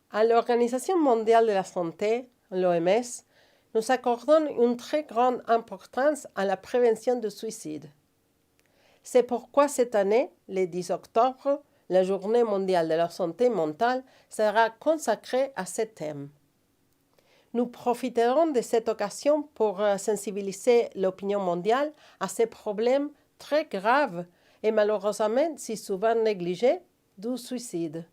À l'Organisation mondiale de la santé, l'OMS, nous accordons une très grande importance à la prévention du suicide. C'est pourquoi cette année, le 10 octobre, la Journée mondiale de la santé mentale sera consacrée à ce thème. Nous profiterons de cette occasion pour sensibiliser l'opinion mondiale à ces problèmes très graves et malheureusement si souvent négligés du suicide.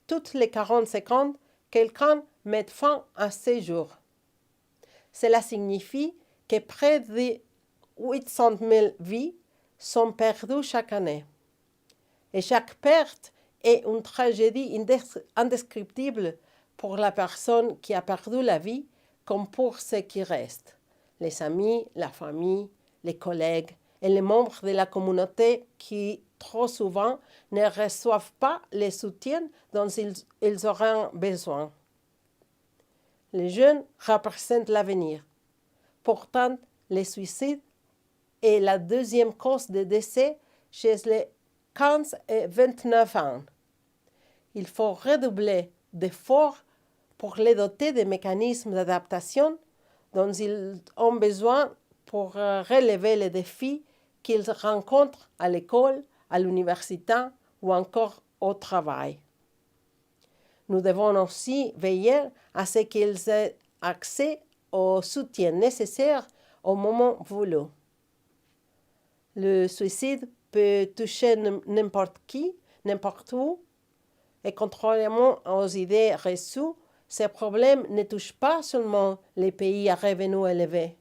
Toutes les 40 secondes, quelqu'un met fin à ses jours. Cela signifie que près de 800 000 vies sont perdues chaque année. Et chaque perte est une tragédie indescriptible pour la personne qui a perdu la vie comme pour ceux qui restent, les amis, la famille, les collègues et les membres de la communauté qui, trop souvent, ne reçoivent pas le soutien dont ils auront besoin. Les jeunes représentent l'avenir. Pourtant, le suicide est la deuxième cause de décès chez les 15 et 29 ans. Il faut redoubler d'efforts pour les doter de mécanismes d'adaptation dont ils ont besoin pour relever les défis qu'ils rencontrent à l'école, à l'université ou encore au travail. Nous devons aussi veiller à ce qu'ils aient accès au soutien nécessaire au moment voulu. Le suicide peut toucher n'importe qui, n'importe où, et contrairement aux idées reçues, ces problèmes ne touchent pas seulement les pays à revenus élevés.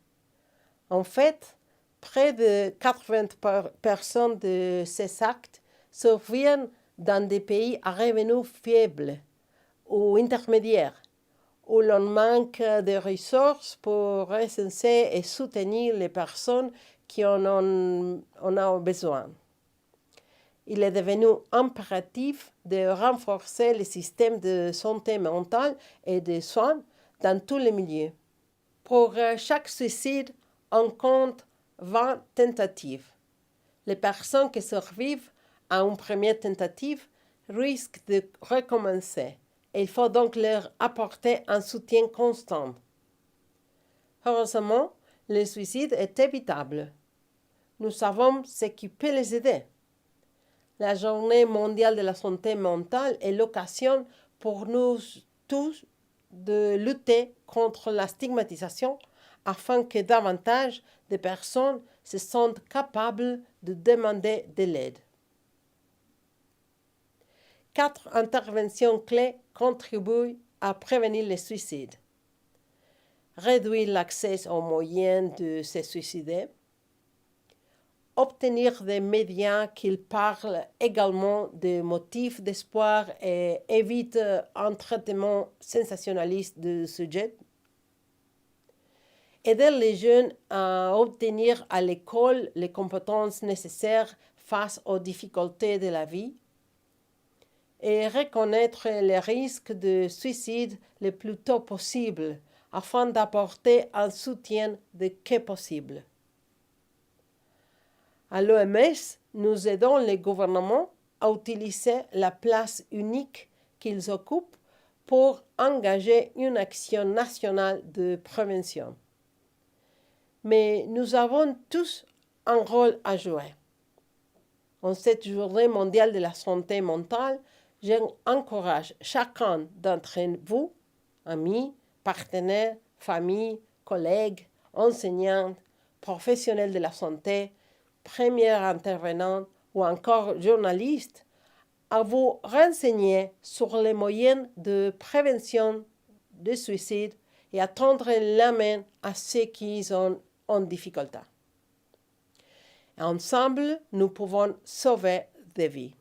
En fait, près de 80% de ces actes surviennent dans des pays à revenus faibles ou intermédiaires, où l'on manque de ressources pour recenser et soutenir les personnes qui en ont besoin. Il est devenu impératif de renforcer le système de santé mentale et de soins dans tous les milieux. Pour chaque suicide, on compte 20 tentatives. Les personnes qui survivent à une première tentative risquent de recommencer. Il faut donc leur apporter un soutien constant. Heureusement, le suicide est évitable. Nous savons ce qui peut les aider. La Journée mondiale de la santé mentale est l'occasion pour nous tous de lutter contre la stigmatisation afin que davantage de personnes se sentent capables de demander de l'aide. 4 interventions clés contribuent à prévenir le suicide. Réduire l'accès aux moyens de se suicider. Obtenir des médias qui parlent également des motifs d'espoir et évitent un traitement sensationnaliste du sujet. Aider les jeunes à obtenir à l'école les compétences nécessaires face aux difficultés de la vie. Et reconnaître les risques de suicide le plus tôt possible afin d'apporter un soutien dès que possible. À l'OMS, nous aidons les gouvernements à utiliser la place unique qu'ils occupent pour engager une action nationale de prévention. Mais nous avons tous un rôle à jouer. En cette journée mondiale de la santé mentale, j'encourage chacun d'entre vous, amis, partenaires, familles, collègues, enseignants, professionnels de la santé, premiers intervenants ou encore journalistes, à vous renseigner sur les moyens de prévention du suicide et à tendre la main à ceux qui sont en difficulté. Ensemble, nous pouvons sauver des vies.